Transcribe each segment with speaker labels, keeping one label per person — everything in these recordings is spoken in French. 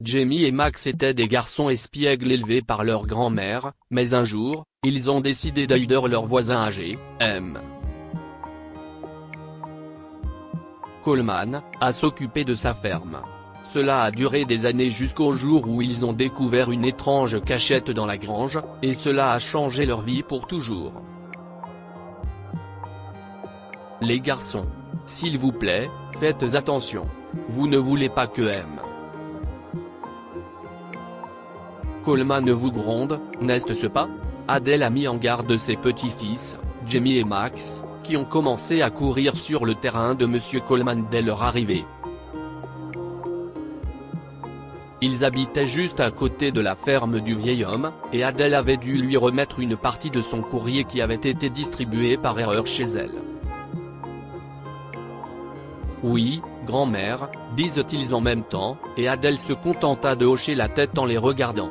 Speaker 1: Jamie et Max étaient des garçons espiègles élevés par leur grand-mère, mais un jour, ils ont décidé d'aider leur voisin âgé, M. Coleman, à s'occuper de sa ferme. Cela a duré des années jusqu'au jour où ils ont découvert une étrange cachette dans la grange, et cela a changé leur vie pour toujours. Les garçons. S'il vous plaît, faites attention. Vous ne voulez pas que M. Coleman vous gronde, n'est-ce pas? Adèle a mis en garde ses petits-fils, Jamie et Max, qui ont commencé à courir sur le terrain de Monsieur Coleman dès leur arrivée. Ils habitaient juste à côté de la ferme du vieil homme, et Adèle avait dû lui remettre une partie de son courrier qui avait été distribué par erreur chez elle. Oui, grand-mère, disent-ils en même temps, et Adèle se contenta de hocher la tête en les regardant.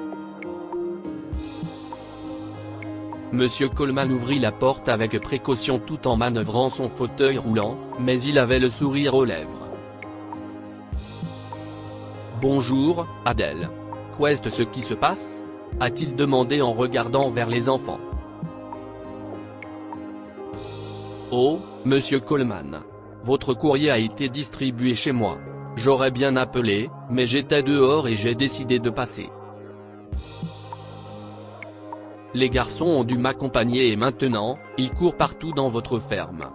Speaker 1: Monsieur Coleman ouvrit la porte avec précaution tout en manœuvrant son fauteuil roulant, mais il avait le sourire aux lèvres. « Bonjour, Adèle. Qu'est-ce ce qui se passe ?» a-t-il demandé en regardant vers les enfants. « Oh, monsieur Coleman. Votre courrier a été distribué chez moi. J'aurais bien appelé, mais j'étais dehors et j'ai décidé de passer. Les garçons ont dû m'accompagner et maintenant, ils courent partout dans votre ferme.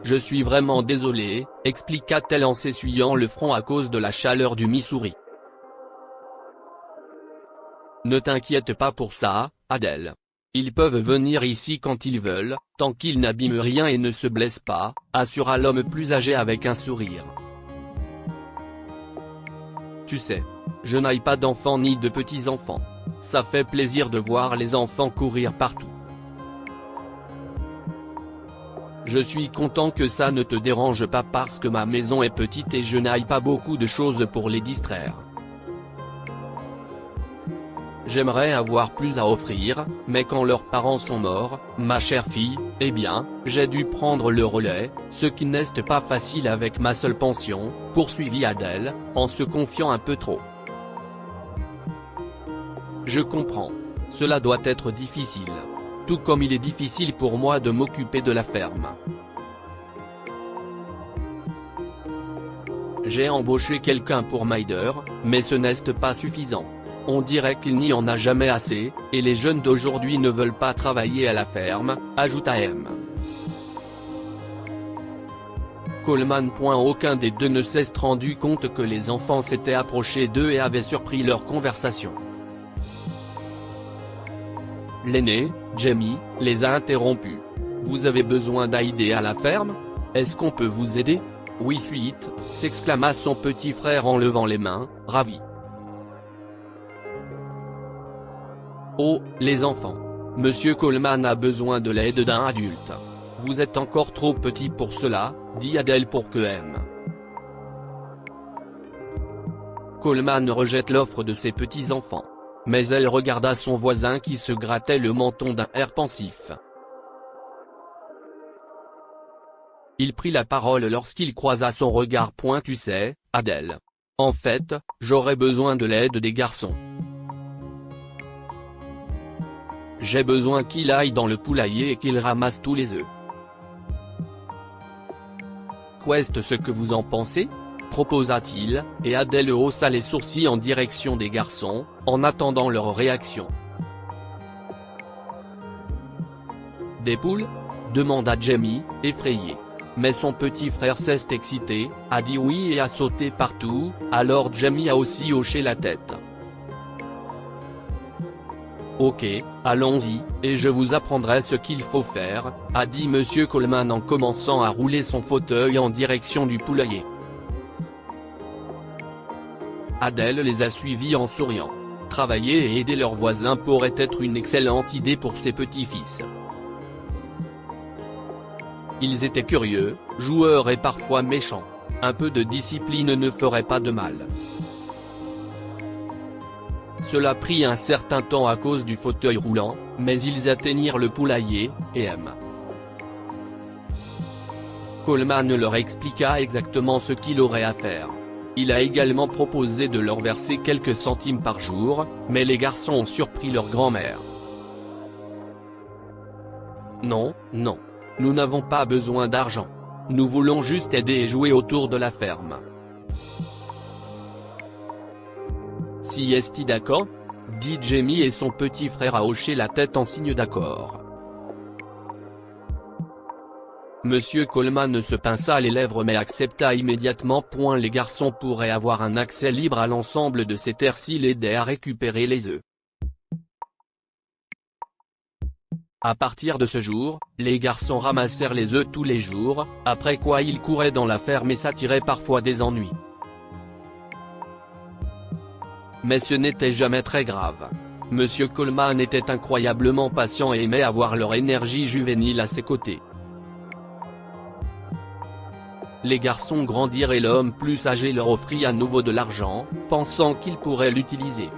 Speaker 1: Je suis vraiment désolé, expliqua-t-elle en s'essuyant le front à cause de la chaleur du Missouri. Ne t'inquiète pas pour ça, Adèle. Ils peuvent venir ici quand ils veulent, tant qu'ils n'abîment rien et ne se blessent pas, assura l'homme plus âgé avec un sourire. Tu sais, je n'ai pas d'enfants ni de petits-enfants. Ça fait plaisir de voir les enfants courir partout. Je suis content que ça ne te dérange pas parce que ma maison est petite et je n'ai pas beaucoup de choses pour les distraire. J'aimerais avoir plus à offrir, mais quand leurs parents sont morts, ma chère fille, eh bien, j'ai dû prendre le relais, ce qui n'est pas facile avec ma seule pension, poursuivit Adèle, en se confiant un peu trop. Je comprends. Cela doit être difficile. Tout comme il est difficile pour moi de m'occuper de la ferme. J'ai embauché quelqu'un pour m'aider, mais ce n'est pas suffisant. On dirait qu'il n'y en a jamais assez, et les jeunes d'aujourd'hui ne veulent pas travailler à la ferme, ajouta M. Coleman. Aucun des deux ne s'est rendu compte que les enfants s'étaient approchés d'eux et avaient surpris leur conversation. L'aîné, Jamie, les a interrompus. « Vous avez besoin d'aider à la ferme? Est-ce qu'on peut vous aider ?»« Oui, suite », s'exclama son petit frère en levant les mains, ravi. « Oh, les enfants. Monsieur Coleman a besoin de l'aide d'un adulte. Vous êtes encore trop petit pour cela, dit Adèle pour que M. Coleman rejette l'offre de ses petits-enfants. Mais elle regarda son voisin qui se grattait le menton d'un air pensif. Il prit la parole lorsqu'il croisa son regard. Tu sais, Adèle. En fait, j'aurais besoin de l'aide des garçons. J'ai besoin qu'il aille dans le poulailler et qu'il ramasse tous les œufs. Qu'est-ce ce que vous en pensez ? Proposa-t-il, et Adèle haussa les sourcils en direction des garçons, en attendant leur réaction. Des poules ? demanda Jamie, effrayé. Mais son petit frère s'est excité, a dit oui et a sauté partout, alors Jamie a aussi hoché la tête. Ok, allons-y, et je vous apprendrai ce qu'il faut faire, a dit Monsieur Coleman en commençant à rouler son fauteuil en direction du poulailler. Adèle les a suivis en souriant. Travailler et aider leurs voisins pourrait être une excellente idée pour ses petits-fils. Ils étaient curieux, joueurs et parfois méchants. Un peu de discipline ne ferait pas de mal. Cela prit un certain temps à cause du fauteuil roulant, mais ils atteignirent le poulailler, et M. Coleman leur expliqua exactement ce qu'il aurait à faire. Il a également proposé de leur verser quelques centimes par jour, mais les garçons ont surpris leur grand-mère. Non, non. Nous n'avons pas besoin d'argent. Nous voulons juste aider et jouer autour de la ferme. Si est-il d'accord ? Dit Jamie et son petit frère a hoché la tête en signe d'accord. Monsieur Coleman se pinça les lèvres mais accepta immédiatement. Les garçons pourraient avoir un accès libre à l'ensemble de ces terres s'il aidait à récupérer les œufs. À partir de ce jour, les garçons ramassèrent les œufs tous les jours, après quoi ils couraient dans la ferme et s'attiraient parfois des ennuis. Mais ce n'était jamais très grave. Monsieur Coleman était incroyablement patient et aimait avoir leur énergie juvénile à ses côtés. Les garçons grandirent et l'homme plus âgé leur offrit à nouveau de l'argent, pensant qu'il pourrait l'utiliser.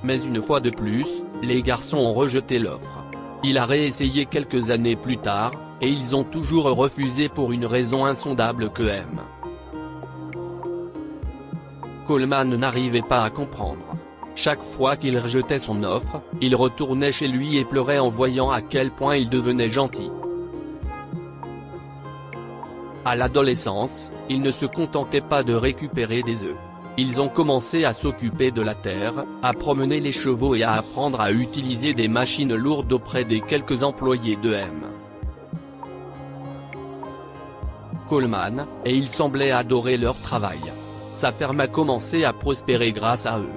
Speaker 1: Mais une fois de plus, les garçons ont rejeté l'offre. Il a réessayé quelques années plus tard, et ils ont toujours refusé pour une raison insondable que M. Coleman n'arrivait pas à comprendre. Chaque fois qu'il rejetait son offre, il retournait chez lui et pleurait en voyant à quel point il devenait gentil. À l'adolescence, ils ne se contentaient pas de récupérer des œufs. Ils ont commencé à s'occuper de la terre, à promener les chevaux et à apprendre à utiliser des machines lourdes auprès des quelques employés de M. Coleman, et ils semblaient adorer leur travail. Sa ferme a commencé à prospérer grâce à eux.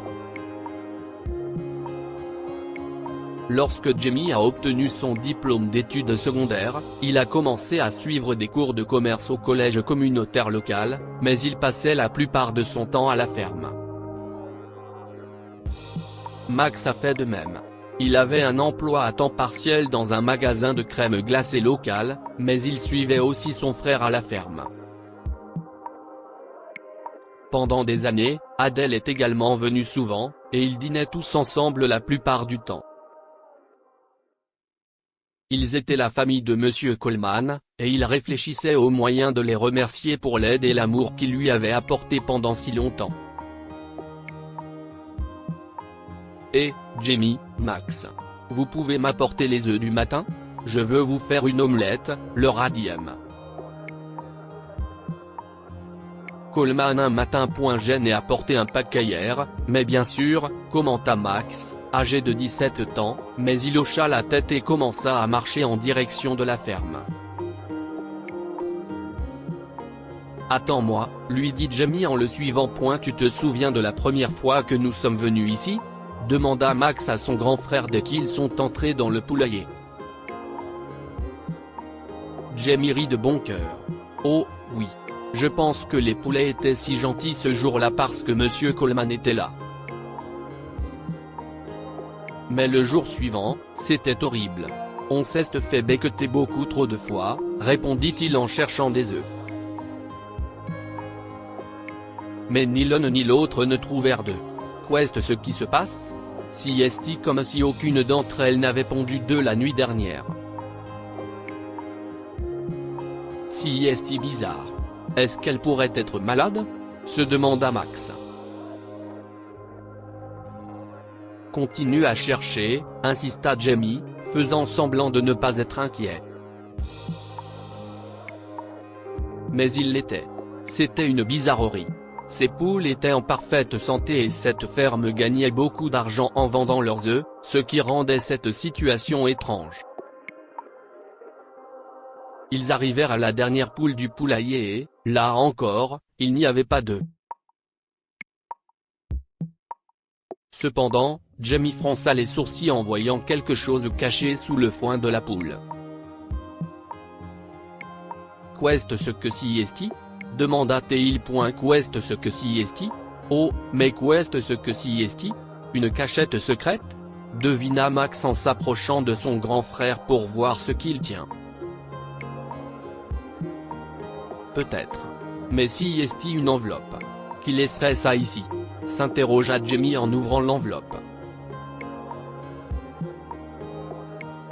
Speaker 1: Lorsque Jamie a obtenu son diplôme d'études secondaires, il a commencé à suivre des cours de commerce au collège communautaire local, mais il passait la plupart de son temps à la ferme. Max a fait de même. Il avait un emploi à temps partiel dans un magasin de crème glacée local, mais il suivait aussi son frère à la ferme. Pendant des années, Adèle est également venue souvent, et ils dînaient tous ensemble la plupart du temps. Ils étaient la famille de Monsieur Coleman, et il réfléchissait aux moyens de les remercier pour l'aide et l'amour qu'ils lui avaient apporté pendant si longtemps. Et, Jamie, Max. Vous pouvez m'apporter les œufs du matin ? Je veux vous faire une omelette, leur a dit M. Coleman un matin. Gêné a porté un paquet hier, mais bien sûr, commenta Max, âgé de 17 ans, mais il hocha la tête et commença à marcher en direction de la ferme. Attends-moi, lui dit Jamie en le suivant. Tu te souviens de la première fois que nous sommes venus ici ? Demanda Max à son grand frère dès qu'ils sont entrés dans le poulailler. Jamie rit de bon cœur. Oh, oui. Je pense que les poulets étaient si gentils ce jour-là parce que Monsieur Coleman était là. Mais le jour suivant, c'était horrible. On s'est fait becqueter beaucoup trop de fois, répondit-il en cherchant des œufs. Mais ni l'un ni l'autre ne trouvèrent d'œufs. Qu'est-ce ce qui se passe ? Si est comme si aucune d'entre elles n'avait pondu d'œufs la nuit dernière. Si est bizarre. Est-ce qu'elle pourrait être malade ? Se demanda Max. Continue à chercher, insista Jamie, faisant semblant de ne pas être inquiet. Mais il l'était. C'était une bizarrerie. Ces poules étaient en parfaite santé et cette ferme gagnait beaucoup d'argent en vendant leurs œufs, ce qui rendait cette situation étrange. Ils arrivèrent à la dernière poule du poulailler et, là encore, il n'y avait pas d'œufs. Cependant, Jamie fronça les sourcils en voyant quelque chose caché sous le foin de la poule. Qu'est-ce ce que si est-il ? Demanda-t-il. Qu'est-ce ce que si est-il ? Oh, mais qu'est-ce ce que si est-il ? Une cachette secrète ? Devina Max en s'approchant de son grand frère pour voir ce qu'il tient. Peut-être. Mais si est-il une enveloppe ? Qui laisserait ça ici ? S'interrogea Jamie en ouvrant l'enveloppe.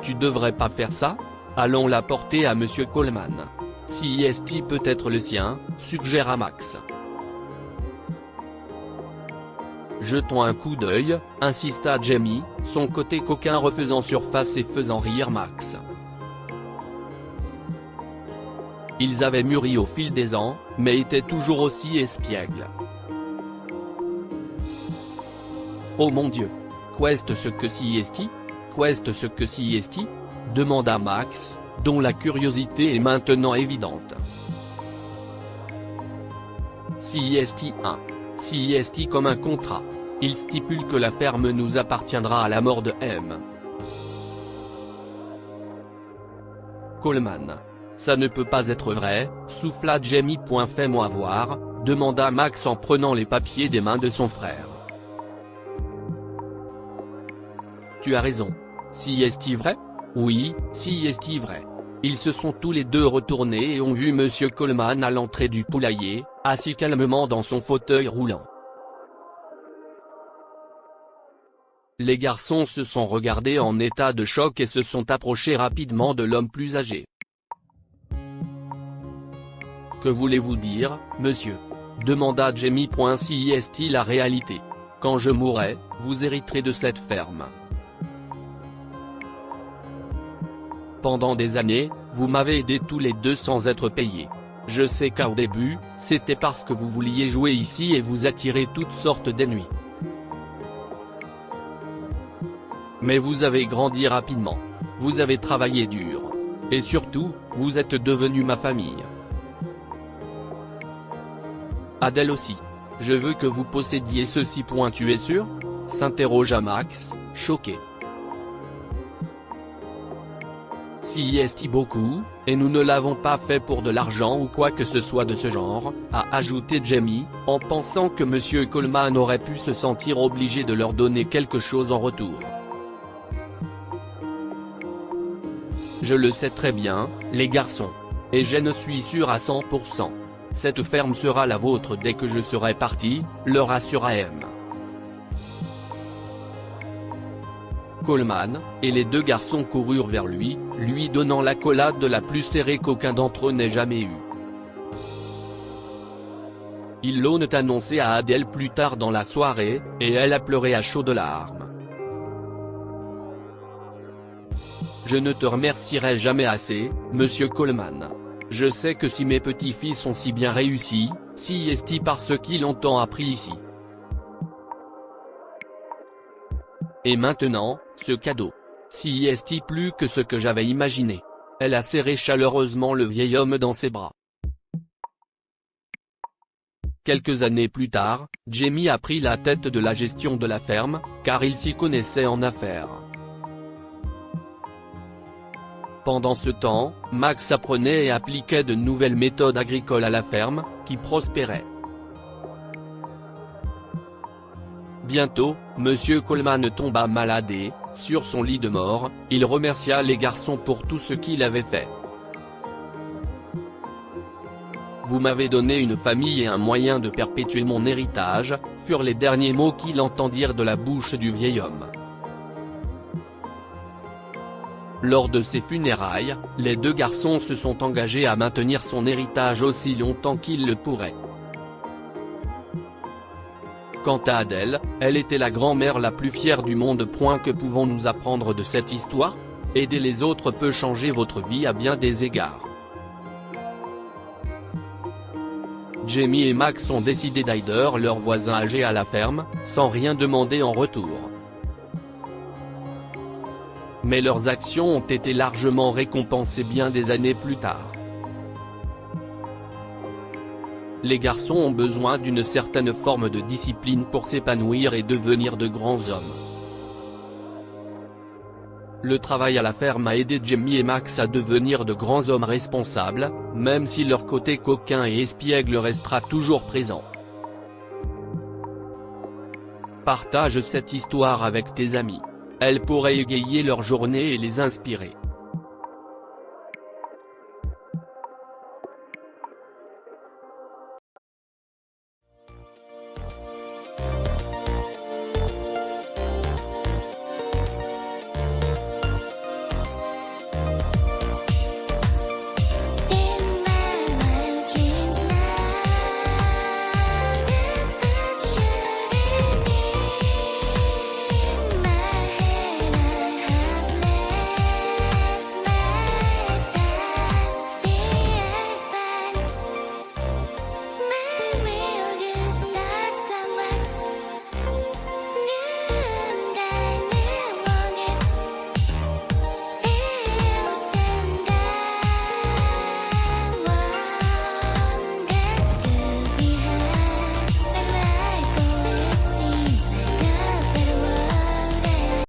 Speaker 1: Tu devrais pas faire ça ? Allons la porter à Monsieur Coleman. CIST peut être le sien, suggère à Max. Jetons un coup d'œil, insista Jamie, son côté coquin refaisant surface et faisant rire Max. Ils avaient mûri au fil des ans, mais étaient toujours aussi espiègles. Oh mon Dieu! Qu'est-ce que CIST? Qu'est-ce que CIST? Demanda Max, dont la curiosité est maintenant évidente. CIST 1. CIST comme un contrat. Il stipule que la ferme nous appartiendra à la mort de M. Coleman. Ça ne peut pas être vrai, souffla Jamie. Fais-moi voir, demanda Max en prenant les papiers des mains de son frère. Tu as raison. CIST vrai? Oui, CIST vrai. Ils se sont tous les deux retournés et ont vu Monsieur Coleman à l'entrée du poulailler, assis calmement dans son fauteuil roulant. Les garçons se sont regardés en état de choc et se sont approchés rapidement de l'homme plus âgé. Que voulez-vous dire, monsieur? Demanda Jamie. CIST la réalité. Quand je mourrai, vous hériterez de cette ferme. Pendant des années, vous m'avez aidé tous les deux sans être payé. Je sais qu'au début, c'était parce que vous vouliez jouer ici et vous attirer toutes sortes d'ennuis. Mais vous avez grandi rapidement. Vous avez travaillé dur. Et surtout, vous êtes devenu ma famille. Adèle aussi. Je veux que vous possédiez ceci. Tu es sûr? S'interrogea Max, choqué. CIST beaucoup, et nous ne l'avons pas fait pour de l'argent ou quoi que ce soit de ce genre, a ajouté Jamie, en pensant que Monsieur Coleman aurait pu se sentir obligé de leur donner quelque chose en retour. Je le sais très bien, les garçons. Et je ne suis sûr à 100%. Cette ferme sera la vôtre dès que je serai parti, leur assura M. Coleman, et les deux garçons coururent vers lui donnant l'accolade la plus serrée qu'aucun d'entre eux n'ait jamais eue. Ils l'ont annoncé à Adèle plus tard dans la soirée, et elle a pleuré à chaudes larmes. Je ne te remercierai jamais assez, monsieur Coleman. Je sais que si mes petits-fils ont si bien réussi, CIST parce qu'ils ont tant appris ici. Et maintenant, ce cadeau. CIST plus que ce que j'avais imaginé. Elle a serré chaleureusement le vieil homme dans ses bras. Quelques années plus tard, Jamie a pris la tête de la gestion de la ferme, car il s'y connaissait en affaires. Pendant ce temps, Max apprenait et appliquait de nouvelles méthodes agricoles à la ferme, qui prospéraient. Bientôt, Monsieur Coleman tomba malade et, sur son lit de mort, il remercia les garçons pour tout ce qu'il avait fait. Vous m'avez donné une famille et un moyen de perpétuer mon héritage, furent les derniers mots qu'ils entendirent de la bouche du vieil homme. Lors de ses funérailles, les deux garçons se sont engagés à maintenir son héritage aussi longtemps qu'ils le pourraient. Quant à Adèle, elle était la grand-mère la plus fière du monde. Que pouvons-nous apprendre de cette histoire? Aider les autres peut changer votre vie à bien des égards. Jamie et Max ont décidé d'aider leurs voisins âgés à la ferme, sans rien demander en retour. Mais leurs actions ont été largement récompensées bien des années plus tard. Les garçons ont besoin d'une certaine forme de discipline pour s'épanouir et devenir de grands hommes. Le travail à la ferme a aidé Jamie et Max à devenir de grands hommes responsables, même si leur côté coquin et espiègle restera toujours présent. Partage cette histoire avec tes amis. Elle pourrait égayer leur journée et les inspirer.